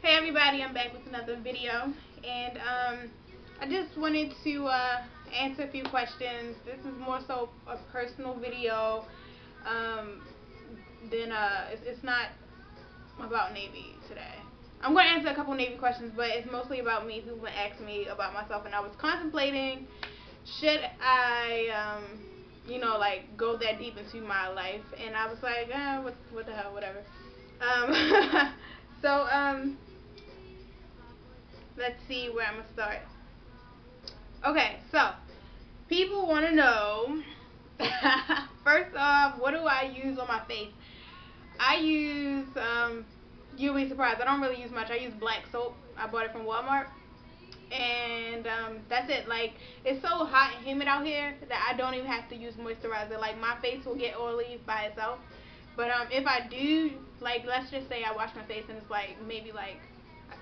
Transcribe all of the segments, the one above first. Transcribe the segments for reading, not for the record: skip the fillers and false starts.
Hey everybody, I'm back with another video, and I just wanted to answer a few questions. This is more so a personal video um, than it's not about Navy today. I'm going to answer a couple Navy questions, but it's mostly about me. People asked me about myself, and I was contemplating, should I like go that deep into my life, and I was like, what the hell, whatever. Um, so let's see where I'm gonna start. Okay, so people want to know. First off, what do I use on my face? I use you'll be surprised, I don't really use much. I use black soap. I bought it from Walmart, and that's it. Like, it's so hot and humid out here that I don't even have to use moisturizer. Like, my face will get oily by itself. But if I do, like, let's just say I wash my face and it's like maybe like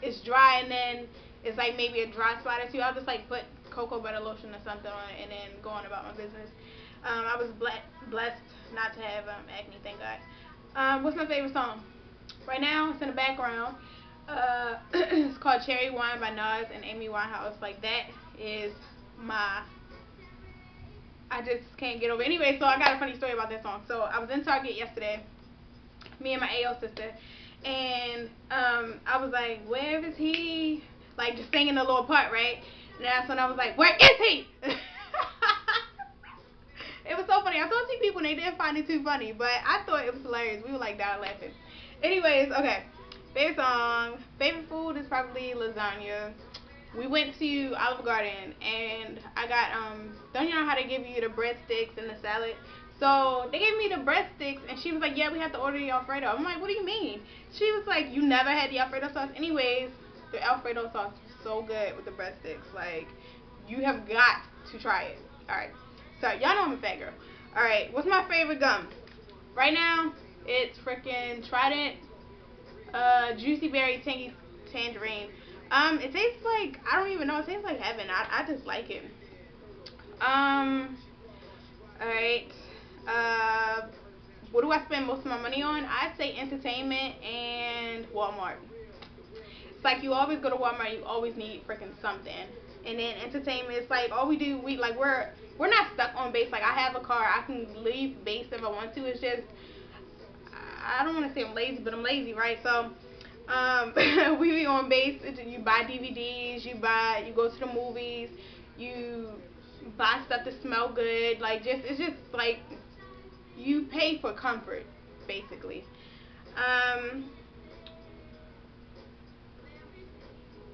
it's dry, and then it's like maybe a dry spot or two, I'll just like put cocoa butter lotion or something on it and then go on about my business. I was blessed not to have acne, thank God. What's my favorite song? Right now, it's in the background. It's called Cherry Wine by Nas and Amy Winehouse. Like, that is I just can't get over it. Anyway, so I got a funny story about that song. So I was in Target yesterday, me and my AO sister, and I was like, where is he? Like, just singing the little part, right? And that's when I was like, where is he? It was so funny. I told two people and they didn't find it too funny, but I thought it was hilarious. We were like dying laughing. Anyways, okay. Favorite song. Favorite food is probably lasagna. We went to Olive Garden and I got don't you know how they give you the breadsticks and the salad? So they gave me the breadsticks and she was like, yeah, we have to order the Alfredo. I'm like, what do you mean? She was like, you never had the Alfredo sauce? Anyways, the Alfredo sauce is so good with the breadsticks. Like, you have got to try it. Alright. So y'all know I'm a fat girl. Alright, what's my favorite gum? Right now, it's freaking Trident Juicy Berry Tangy Tangerine. It tastes like, I don't even know, it tastes like heaven. I just like it. Alright. What do I spend most of my money on? I'd say entertainment and Walmart. It's like you always go to Walmart, you always need freaking something. And then entertainment, it's like all we do, we're not stuck on base. Like, I have a car, I can leave base if I want to. It's just, I don't want to say I'm lazy, but I'm lazy, right? So we be on base. You buy DVDs, you go to the movies, you buy stuff to smell good. Like, it's just like you pay for comfort, basically.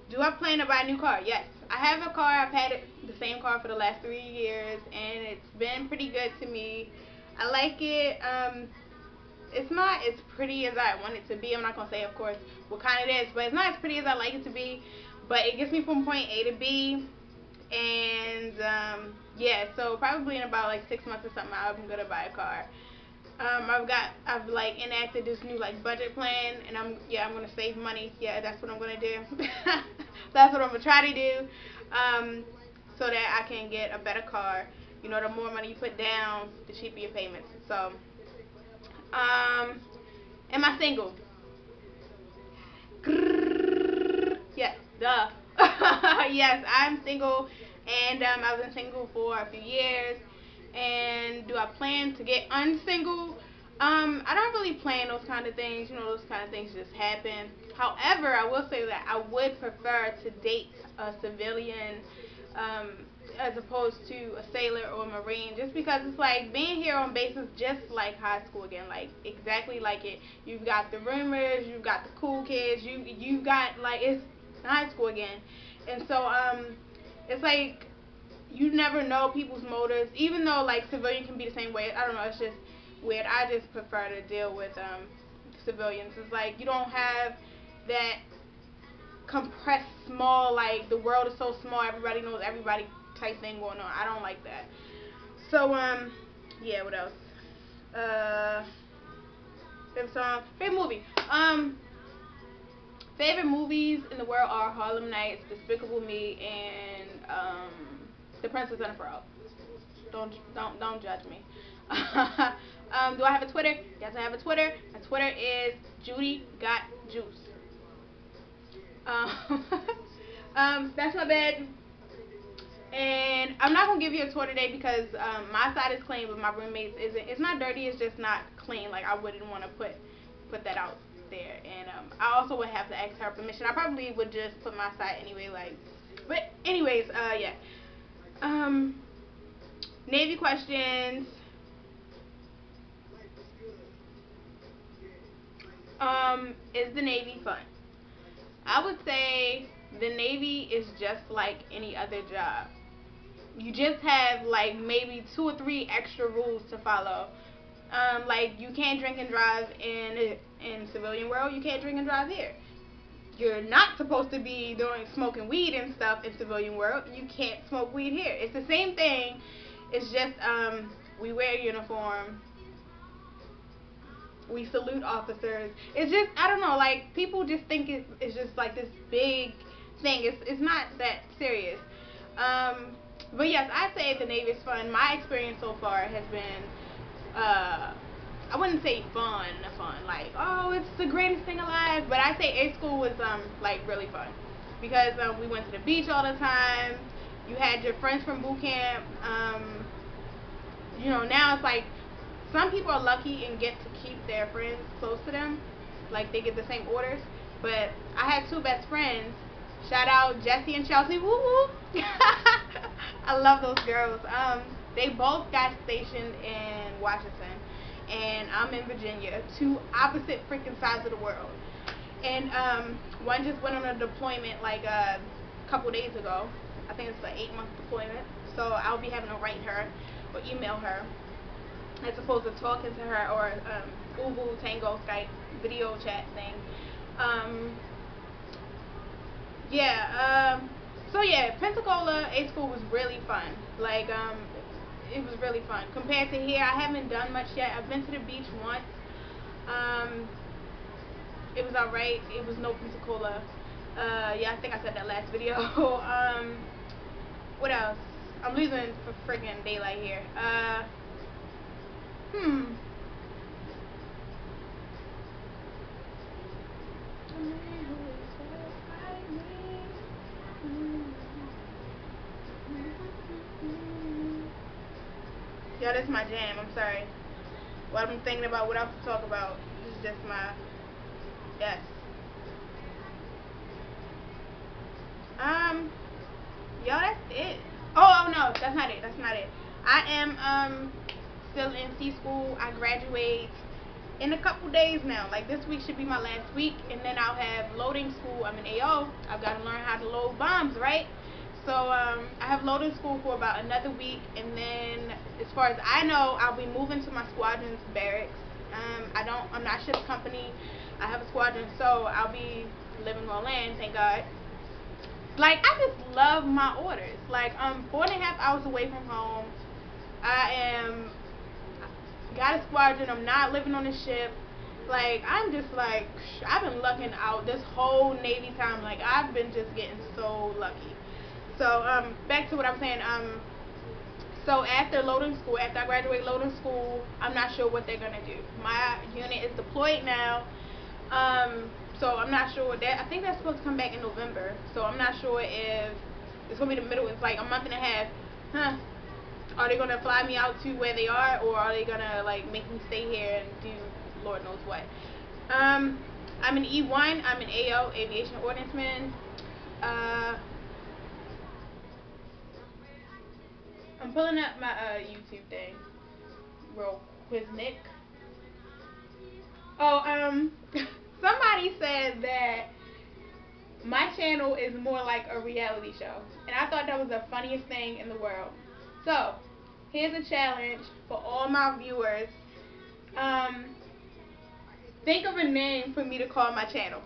Do I plan to buy a new car? Yes. I have a car. I've had the same car for the last 3 years, and it's been pretty good to me. I like it. It's not as pretty as I want it to be. I'm not going to say, of course, what kind it is, but it's not as pretty as I like it to be. But it gets me from point A to B. And, yeah, so probably in about, like, 6 months or something, I'm going to buy a car. I've like enacted this new like budget plan, and I'm going to save money. Yeah, that's what I'm going to do. That's what I'm going to try to do, so that I can get a better car. You know, the more money you put down, the cheaper your payments. So, am I single? Yes, duh. Yes, I'm single, and I've been single for a few years. And do I plan to get unsingle? I don't really plan those kind of things. You know, those kind of things just happen. However, I will say that I would prefer to date a civilian as opposed to a sailor or a marine, just because it's like being here on base is just like high school again, like exactly like it. You've got the rumors, you've got the cool kids, you got like it's high school again, and so it's like you never know people's motives, even though like civilian can be the same way. I don't know, it's just weird. I just prefer to deal with civilians. It's like you don't have that compressed small, like the world is so small, everybody knows everybody type thing going on. I don't like that. So yeah, what else? Favorite song, favorite movie. Favorite movies in the world are Harlem Nights, Despicable Me, and The Princess and the Frog. Don't judge me. Do I have a Twitter? Yes, I have a Twitter. My Twitter is Judy Got Juice. Um, that's my bed. And I'm not gonna give you a tour today because my side is clean, but my roommate's isn't. It's not dirty. It's just not clean. Like I wouldn't want to put that out there. And I also would have to ask her permission. I probably would just put my side anyway. Like, but anyways, yeah. Navy questions. Is the Navy fun? I would say the Navy is just like any other job. You just have like maybe 2 or 3 extra rules to follow. Like you can't drink and drive in civilian world. You can't drink and drive here. You're not supposed to be doing smoking weed and stuff in civilian world. You can't smoke weed here. It's the same thing. It's just we wear uniform. We salute officers. It's just, I don't know, like people just think it's just like this big thing. It's not that serious. But yes, I say the Navy is fun. My experience so far has been, I wouldn't say fun, like, oh, it's the greatest thing alive, but I say A school was, like, really fun, because, we went to the beach all the time. You had your friends from boot camp. You know, now it's like, some people are lucky and get to keep their friends close to them, like, they get the same orders, but I had 2 best friends. Shout out Jessie and Chelsea. Woo woo. I love those girls. They both got stationed in Washington, and I'm in Virginia. 2 opposite freaking sides of the world. And one just went on a deployment like a couple days ago. I think it's an 8-month deployment. So I'll be having to write her or email her as opposed to talking to her or Google, Tango, Skype, video chat thing. Yeah, so yeah, Pensacola A school was really fun. Like, it was really fun. Compared to here, I haven't done much yet. I've been to the beach once. It was alright. It was no Pensacola. Yeah, I think I said that last video. What else? I'm losing for freaking daylight here. Yo, this is my jam. I'm sorry. What I'm thinking about, what else to talk about. This is just my, yes. Yo, that's it. Oh no, that's not it. That's not it. I am still in C school. I graduate in a couple days now. Like this week should be my last week, and then I'll have loading school. I'm in AO. I've got to learn how to load bombs, right? So I have loading school for about another week, and then as far as I know, I'll be moving to my squadron's barracks. I'm not ship's company. I have a squadron, so I'll be living on land, thank God. Like, I just love my orders. Like, I'm 4.5 hours away from home. Got a squadron. I'm not living on a ship. Like, I'm just like, I've been lucking out this whole Navy time. Like, I've been just getting so lucky. So, back to what I'm saying. So after loading school, after I graduate loading school, I'm not sure what they're gonna do. My unit is deployed now. So I'm not sure what that. I think that's supposed to come back in November. So I'm not sure if it's gonna be the middle. It's like a month and a half. Are they gonna fly me out to where they are, or are they gonna like make me stay here and do Lord knows what? I'm in E1. I'm in AO, Aviation Ordnanceman. I'm pulling up my YouTube thing real quick. Oh, somebody said that my channel is more like a reality show, and I thought that was the funniest thing in the world. So, here's a challenge for all my viewers. Think of a name for me to call my channel.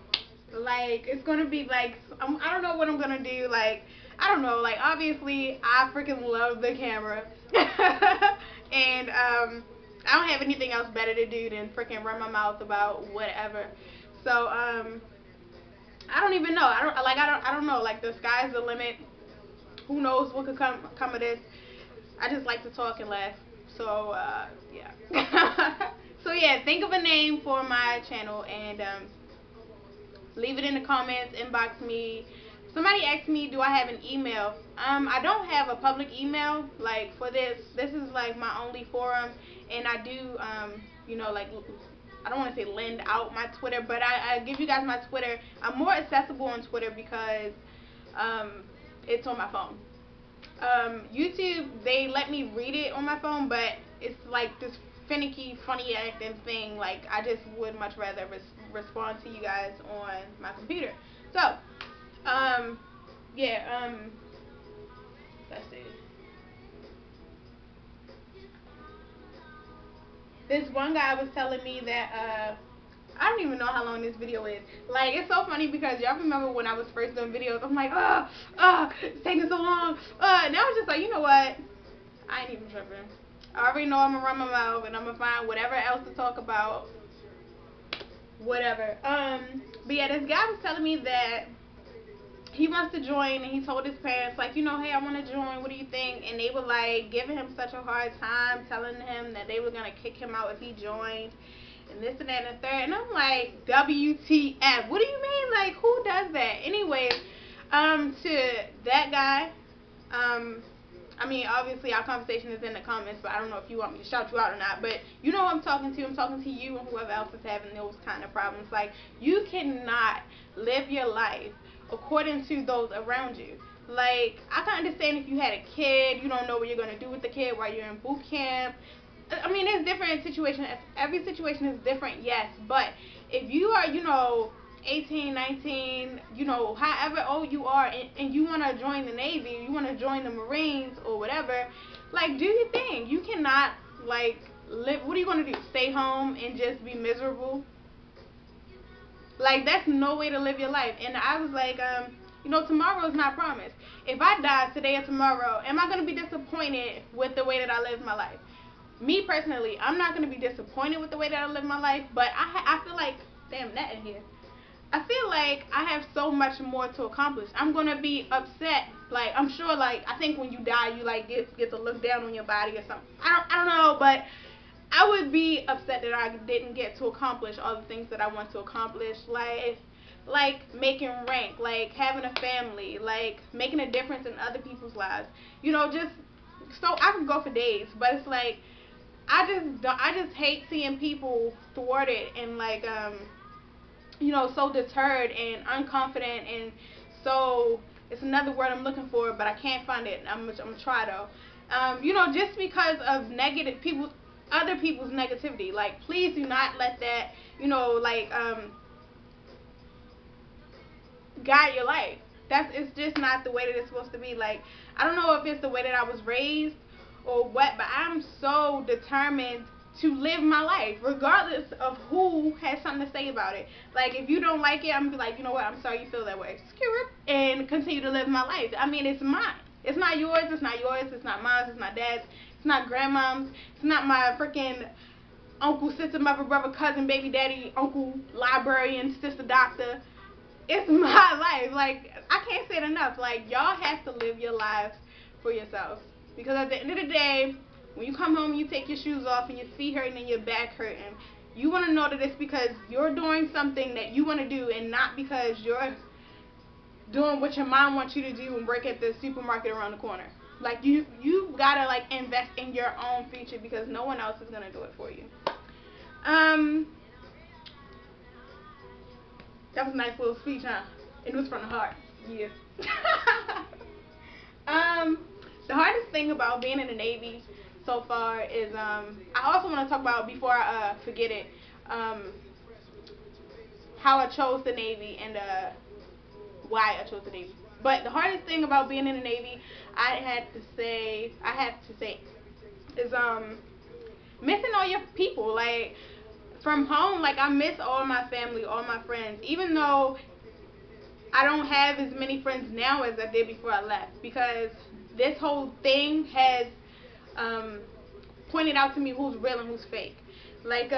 Like, it's gonna be like, I don't know what I'm gonna do. Like, I don't know. Like, obviously, I freaking love the camera, and I don't have anything else better to do than freaking run my mouth about whatever. So, I don't even know. I don't know. Like, the sky's the limit. Who knows what could come of this? I just like to talk and laugh. So, yeah. So yeah, think of a name for my channel, and leave it in the comments, inbox me. Somebody asked me, do I have an email? I don't have a public email, like, for this. This is, like, my only forum, and I do, you know, like, I don't want to say lend out my Twitter, but I give you guys my Twitter. I'm more accessible on Twitter because it's on my phone. YouTube, they let me read it on my phone, but it's like this finicky, funny acting thing. Like, I just would much rather respond to you guys on my computer. So, yeah, let's see. This one guy was telling me that, I don't even know how long this video is. Like, it's so funny because y'all remember when I was first doing videos, I'm like, it's taking so long. Now I'm just like, you know what? I ain't even tripping. I already know I'm going to run my mouth and I'm going to find whatever else to talk about. Whatever. But yeah, this guy was telling me that he wants to join, and he told his parents, like, you know, hey, I want to join, what do you think? And they were like giving him such a hard time, telling him that they were going to kick him out if he joined, and this and that and the third. And I'm like, WTF, what do you mean? Like, who does that? Anyways, to that guy, I mean, obviously our conversation is in the comments, but I don't know if you want me to shout you out or not, but you know who I'm talking to. I'm talking to you and whoever else is having those kind of problems. Like, you cannot live your life according to those around you. Like, I can understand if you had a kid, you don't know what you're going to do with the kid while you're in boot camp. I mean, there's different situations. Every situation is different, yes, but if you are, you know, 18, 19, you know, however old you are, and you want to join the Navy, you want to join the Marines or whatever, like, do your thing. You cannot, like, live, what are you going to do, stay home and just be miserable? Like, that's no way to live your life. And I was like, you know, tomorrow is not promised. If I die today or tomorrow, am I going to be disappointed with the way that I live my life? Me personally, I'm not going to be disappointed with the way that I live my life, but I feel like, damn, that in here. I feel like I have so much more to accomplish. I'm going to be upset. Like, I'm sure, like, I think when you die, you, like, get to look down on your body or something. I don't know, but I would be upset that I didn't get to accomplish all the things that I want to accomplish. Like making rank, like having a family, like making a difference in other people's lives. You know, just, so I could go for days, but it's like, I just hate seeing people thwarted and, like, you know, so deterred and unconfident, and so, it's another word I'm looking for, but I can't find it. I'm gonna try though. You know, just because of other people's negativity. Like, please do not let that, you know, like, guide your life. It's just not the way that it's supposed to be. Like, I don't know if it's the way that I was raised or what, but I'm so determined to live my life, regardless of who has something to say about it. Like, if you don't like it, I'm gonna be like, you know what, I'm sorry you feel that way. Screw it, and continue to live my life. I mean, it's mine. It's not yours, it's not yours, it's not mine, it's not dad's, it's not grandmom's, it's not my freaking uncle, sister, mother, brother, cousin, baby daddy, uncle, librarian, sister, doctor. It's my life. Like, I can't say it enough. Like, y'all have to live your lives for yourselves. Because at the end of the day, when you come home and you take your shoes off and your feet hurting and your back hurting, you want to know that it's because you're doing something that you want to do, and not because you're doing what your mom wants you to do and work at the supermarket around the corner. Like, you gotta, like, invest in your own future, because no one else is gonna do it for you. That was a nice little speech, huh? It was from the heart. Yeah. The hardest thing about being in the Navy so far is, I also want to talk about, before I forget it, how I chose the Navy and why I chose the Navy. But the hardest thing about being in the Navy, I have to say, is missing all your people. Like, from home, like, I miss all my family, all my friends, even though I don't have as many friends now as I did before I left, because this whole thing has pointed out to me who's real and who's fake. Like,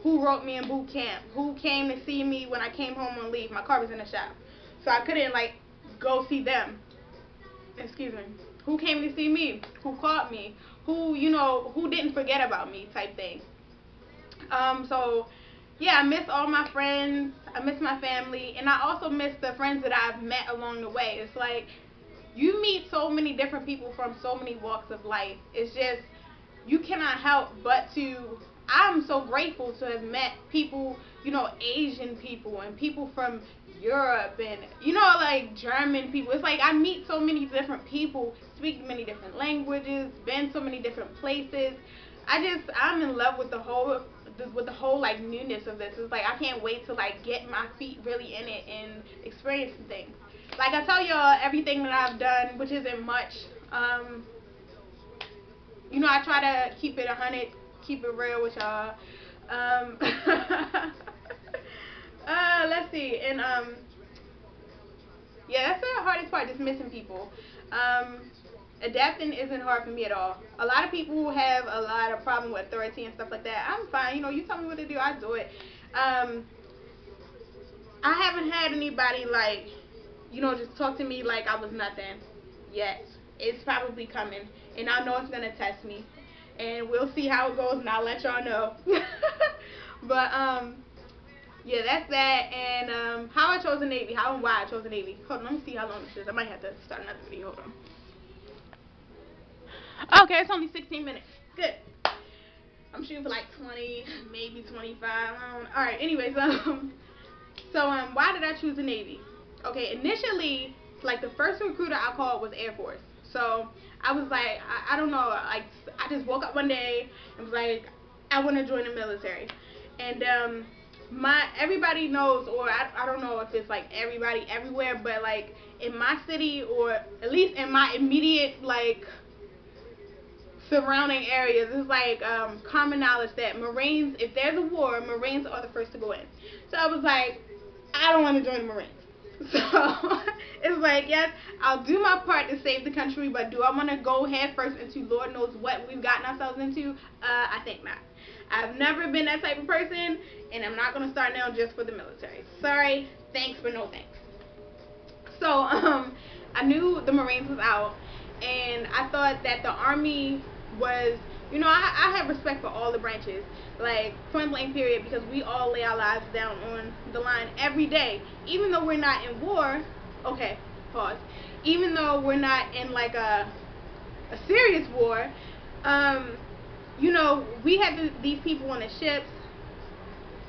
who wrote me in boot camp, who came to see me when I came home on leave. My car was in the shop, so I couldn't, like, go see them. Excuse me. Who came to see me, who called me, who, you know, who didn't forget about me, type thing. So yeah, I miss all my friends. I miss my family, and I also miss the friends that I've met along the way. It's like you meet so many different people from so many walks of life. It's just you cannot help but to. I'm so grateful to have met people, Asian people and people from Europe and like German people. It's like I meet so many different people, speak many different languages, been so many different places. I'm in love with the whole like newness of this. It's like I can't wait to like get my feet really in it and experience things. Like I tell y'all everything that I've done, which isn't much. I try to keep it 100, keep it real with y'all. Um, let's see, and yeah, that's the hardest part, just missing people. Adapting isn't hard for me at all. A lot of people have a lot of problem with authority and stuff like that. I'm fine, you tell me what to do, I do it. I haven't had anybody like, just talk to me like I was nothing yet. It's probably coming, and I know it's gonna test me, and we'll see how it goes, and I'll let y'all know. But yeah, that's that. And how I chose the Navy, how and why I chose the Navy. Hold on, let me see how long this is. I might have to start another video. Hold on. Okay, it's only 16 minutes. Good. I'm shooting for like 20, maybe 25. All right. Anyways, so why did I choose the Navy? Okay, initially, like the first recruiter I called was Air Force. So I was like, I don't know, like I just woke up one day and was like, I want to join the military. And everybody knows, or I don't know if it's like everybody everywhere, but like in my city, or at least in my immediate like surrounding areas, it's like common knowledge that Marines, if there's a war, Marines are the first to go in. So I was like, I don't want to join the Marines. So it's like, yes, I'll do my part to save the country, but do I want to go head first into Lord knows what we've gotten ourselves into? I think not. I've never been that type of person, and I'm not going to start now just for the military. Sorry, thanks, but no thanks. So I knew the Marines was out, and I thought that the Army was, I have respect for all the branches, like point blank period, because we all lay our lives down on the line every day, even though we're not in war. Okay, pause. Even though we're not in like a serious war, we have these people on the ships,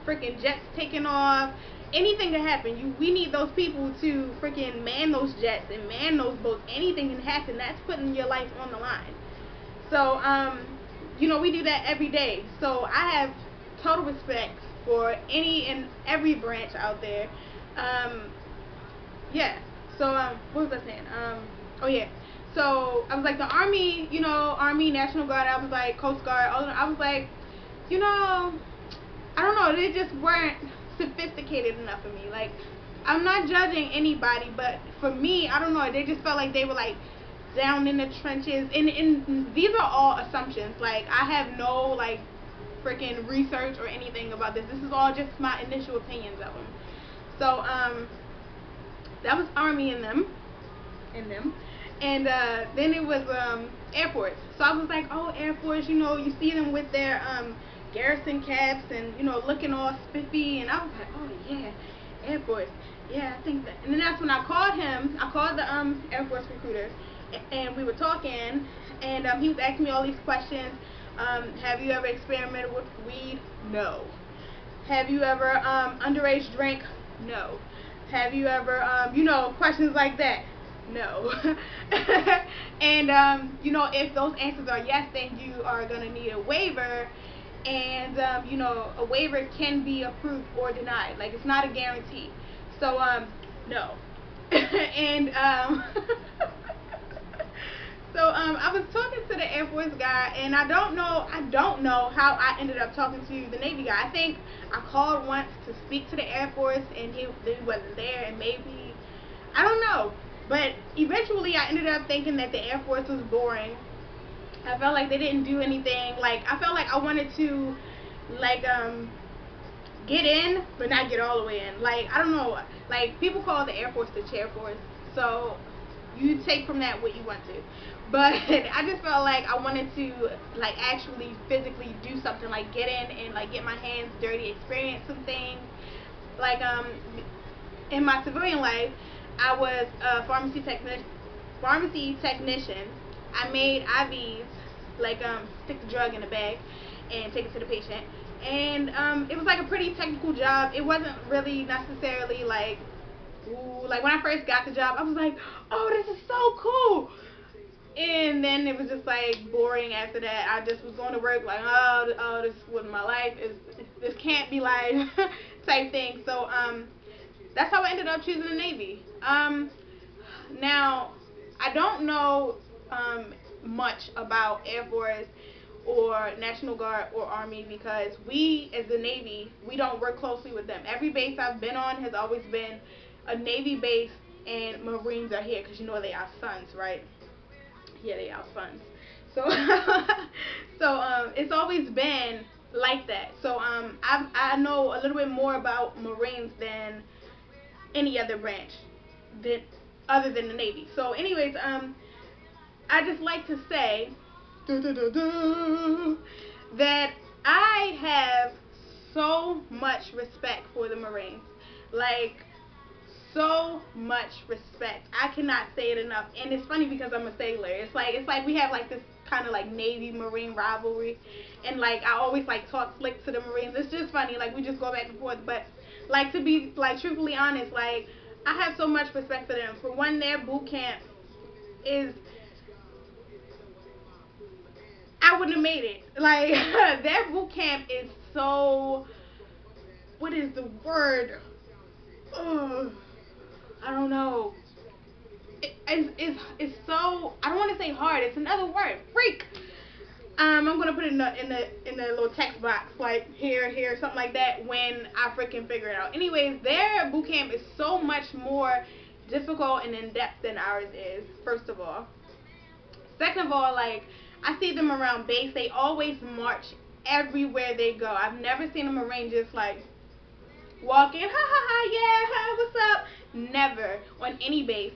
freaking jets taking off. Anything can happen. We need those people to freaking man those jets and man those boats. Anything can happen. That's putting your life on the line. So, we do that every day. So I have total respect for any and every branch out there. Yeah. So, what was I saying? Oh yeah. So I was like the Army, Army, National Guard. I was like Coast Guard. I was like, I don't know. They just weren't sophisticated enough for me. Like, I'm not judging anybody, but for me, I don't know. They just felt like they were like down in the trenches, and these are all assumptions. Like, I have no like freaking research or anything about this. This is all just my initial opinions of them. So that was Army in them, and then it was Air Force. So I was like, oh, Air Force, you see them with their garrison caps and looking all spiffy, and I was like, oh yeah, Air Force, yeah, I think that. And then that's when I called him. I called the Air Force recruiter, and we were talking, and he was asking me all these questions. Have you ever experimented with weed? No. Have you ever underage drank? No. Have you ever questions like that? No. And if those answers are yes, then you are gonna need a waiver, and a waiver can be approved or denied. Like, it's not a guarantee. So no. And so I was talking to the Air Force guy, and I don't know how I ended up talking to the Navy guy. I think I called once to speak to the Air Force, and he wasn't there, and maybe, I don't know. But eventually I ended up thinking that the Air Force was boring. I felt like they didn't do anything. Like, I felt like I wanted to, like, get in, but not get all the way in. Like, I don't know. Like, people call the Air Force the chair force. So, you take from that what you want to. But I just felt like I wanted to like actually physically do something, like get in and like get my hands dirty, experience some things. Like in my civilian life, I was a pharmacy technician. I made IVs, like stick the drug in a bag and take it to the patient. And it was like a pretty technical job. It wasn't really necessarily like, ooh, like when I first got the job, I was like, oh, this is so cool. And then it was just like boring after that. I just was going to work like, oh, this is what my life is. This can't be life type thing. So that's how I ended up choosing the Navy. Now I don't know much about Air Force or National Guard or Army, because we as the Navy, we don't work closely with them. Every base I've been on has always been a Navy base, and Marines are here because you know they are sons, right? Yeah, they are sons. So it's always been like that. So I know a little bit more about Marines than any other branch, that other than the Navy. So anyways, I just like to say that I have so much respect for the Marines. Like, so much respect. I cannot say it enough. And it's funny because I'm a sailor. It's like we have like this kind of like Navy Marine rivalry, and like I always like talk slick to the Marines. It's just funny, like we just go back and forth. But like, to be like truthfully honest, like I have so much respect for them. For one, their boot camp is, I wouldn't have made it. Like their boot camp is so, what is the word? Ugh, I don't know. It's so, I don't want to say hard. It's another word. Freak. I'm gonna put it in the little text box, like here, something like that, when I freaking figure it out. Anyways, their boot camp is so much more difficult and in depth than ours is. First of all. Second of all, like I see them around base. They always march everywhere they go. I've never seen a Marine just like walk in, ha ha ha, yeah, hi, what's up? Never on any base.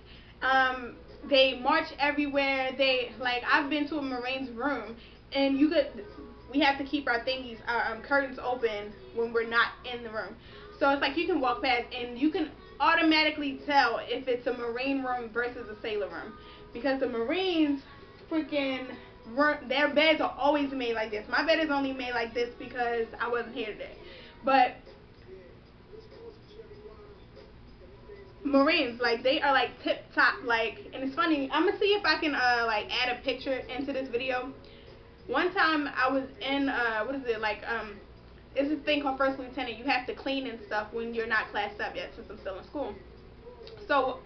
They march everywhere. They, like, I've been to a Marine's room, and we have to keep our thingies, our curtains open when we're not in the room. So it's like you can walk past and you can automatically tell if it's a Marine room versus a sailor room, because the Marines freaking, their beds are always made like this. My bed is only made like this because I wasn't here today, but Marines, like, they are like tip top, like, and it's funny, I'm gonna see if I can like add a picture into this video. One time I was in what is it, like, it's this thing called first lieutenant. You have to clean and stuff when you're not classed up yet, since I'm still in school. So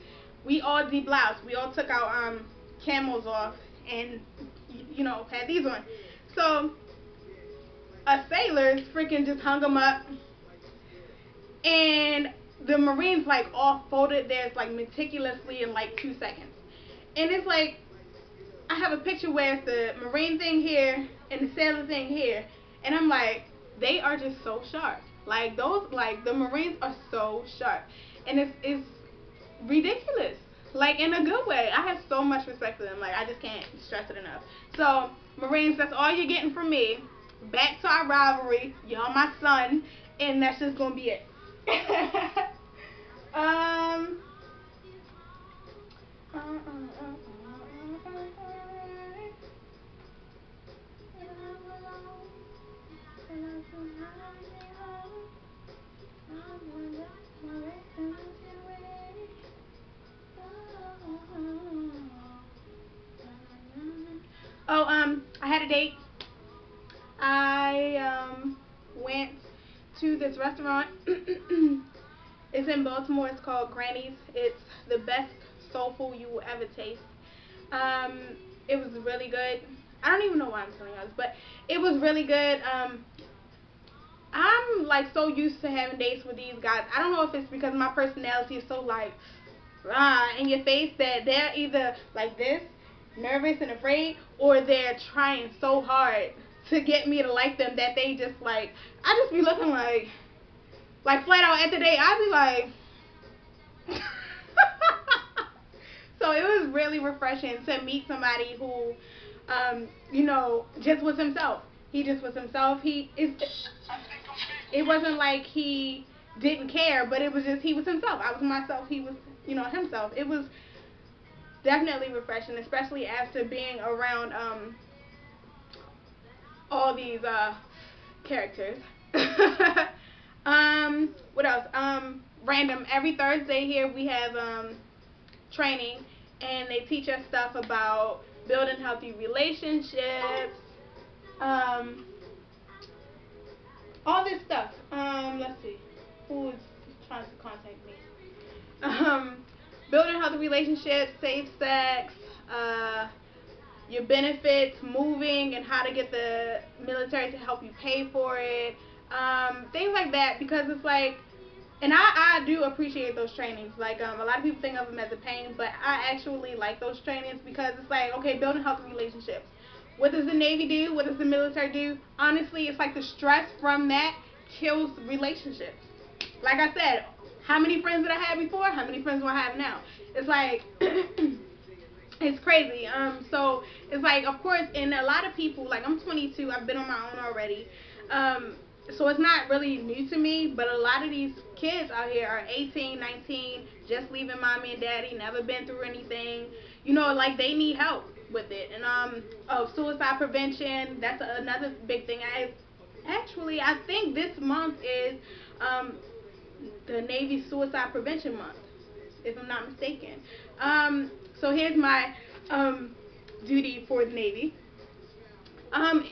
we all debloused, we all took our camos off, and you know, had these on. So a sailor freaking just hung them up, and the Marines like all folded theirs like meticulously in like 2 seconds. And it's like, I have a picture where it's the Marine thing here and the sailor thing here, and I'm like, they are just so sharp. Like those, like the Marines are so sharp, and it's ridiculous. Like, in a good way. I have so much respect for them. Like, I just can't stress it enough. So Marines, that's all you're getting from me. Back to our rivalry. Y'all my son, and that's just gonna be it. I had a date. I went to this restaurant. It's in Baltimore. It's called Granny's. It's the best soul food you will ever taste. It was really good. I don't even know why I'm telling y'all this, but it was really good. I'm like so used to having dates with these guys. I don't know if it's because my personality is so like in your face, that they're either like this, nervous and afraid, or they're trying so hard to get me to like them that they just like, I just be looking like flat out at the date, I'd be like so it was really really refreshing to meet somebody who, you know, just was himself. He just was himself. It wasn't like he didn't care, but it was just he was himself. I was myself. He was, you know, himself. It was definitely refreshing, especially after being around all these characters. What else? Random. Every Thursday here we have training, and they teach us stuff about building healthy relationships. All this stuff. Let's see. Who is trying to contact me? Building healthy relationships, safe sex, your benefits, moving, and how to get the military to help you pay for it. Things like that, because it's like, and I do appreciate those trainings. Like, a lot of people think of them as a pain, but I actually like those trainings because it's like, okay, building healthy relationships. What does the Navy do? What does the military do? Honestly, it's like the stress from that kills relationships. Like I said, how many friends did I have before? How many friends do I have now? It's like, it's crazy. So it's like, of course, and a lot of people, like I'm 22, I've been on my own already. So it's not really new to me, but a lot of these kids out here are 18, 19, just leaving mommy and daddy, never been through anything. You know, like they need help with it. And suicide prevention, that's another big thing. I think this month is the Navy Suicide Prevention Month, if I'm not mistaken. So here's my duty for the Navy.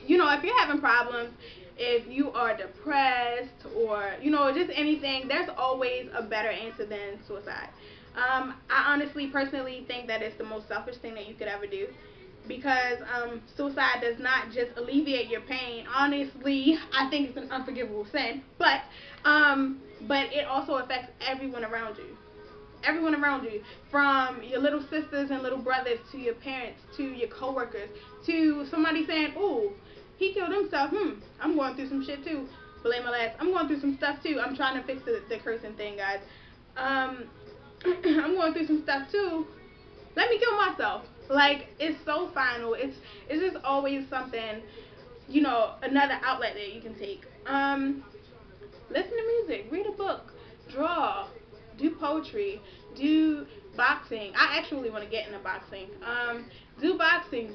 You know, if you're having problems, if you are depressed or, you know, just anything, there's always a better answer than suicide. I honestly, personally think that it's the most selfish thing that you could ever do, because suicide does not just alleviate your pain. Honestly, I think it's an unforgivable sin, but it also affects everyone around you. Everyone around you, from your little sisters and little brothers to your parents to your coworkers to somebody saying, "Ooh, he killed himself. I'm going through some shit too. Blame my ass. I'm going through some stuff too. I'm trying to fix the cursing thing, guys. I'm going through some stuff too. Let me kill myself." Like, it's so final. It's just always something, you know, another outlet that you can take. Listen to music, read a book, draw, do poetry, do boxing. I actually want to get into boxing. Do boxing,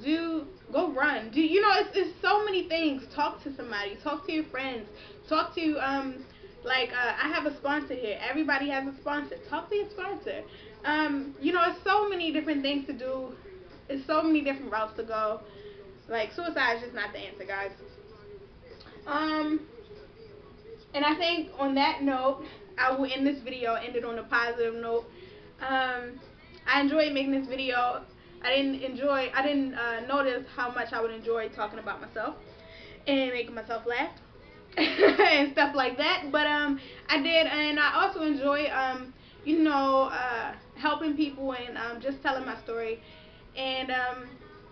go run. You know, it's so many things. Talk to somebody, talk to your friends, talk to, I have a sponsor here. Everybody has a sponsor. Talk to your sponsor. You know, it's so many different things to do. It's so many different routes to go. Like, suicide is just not the answer, guys. And I think on that note, I will end this video, end it on a positive note. I enjoyed making this video. I didn't notice how much I would enjoy talking about myself and making myself laugh and stuff like that. But I did, and I also enjoy, you know, helping people and just telling my story. And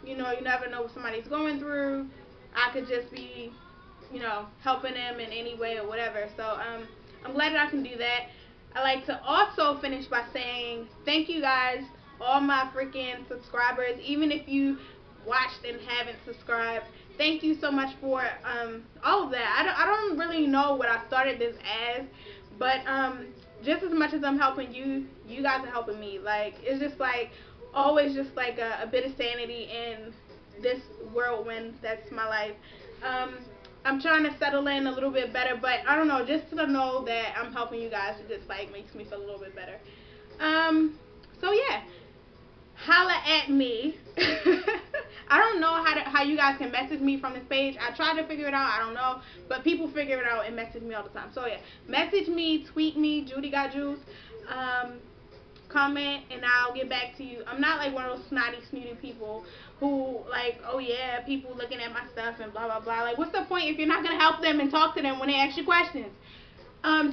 you know, you never know what somebody's going through. I could just be, you know, helping them in any way or whatever. So I'm glad that I can do that. I like to also finish by saying thank you guys, all my freaking subscribers, even if you watched and haven't subscribed. Thank you so much for all of that. I don't really know what I started this as, but just as much as I'm helping you, you guys are helping me. Like, it's just like always just like a bit of sanity in this whirlwind that's my life. I'm trying to settle in a little bit better, but I don't know, just to know that I'm helping you guys, it just like makes me feel a little bit better. So yeah, holla at me. I don't know how you guys can message me from this page. I tried to figure it out, I don't know, but people figure it out and message me all the time. So yeah, message me, tweet me, Judy Got Juice. Comment and I'll get back to you. I'm not like one of those snotty, snooty people who like, oh yeah, people looking at my stuff and blah blah blah. Like, what's the point if you're not gonna help them and talk to them when they ask you questions?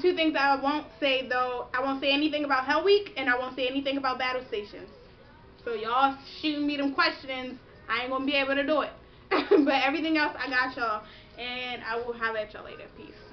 Two things I won't say though. I won't say anything about Hell Week, and I won't say anything about battle stations. So y'all shooting me them questions, I ain't gonna be able to do it. But everything else, I got y'all, and I will holler at y'all later. Peace.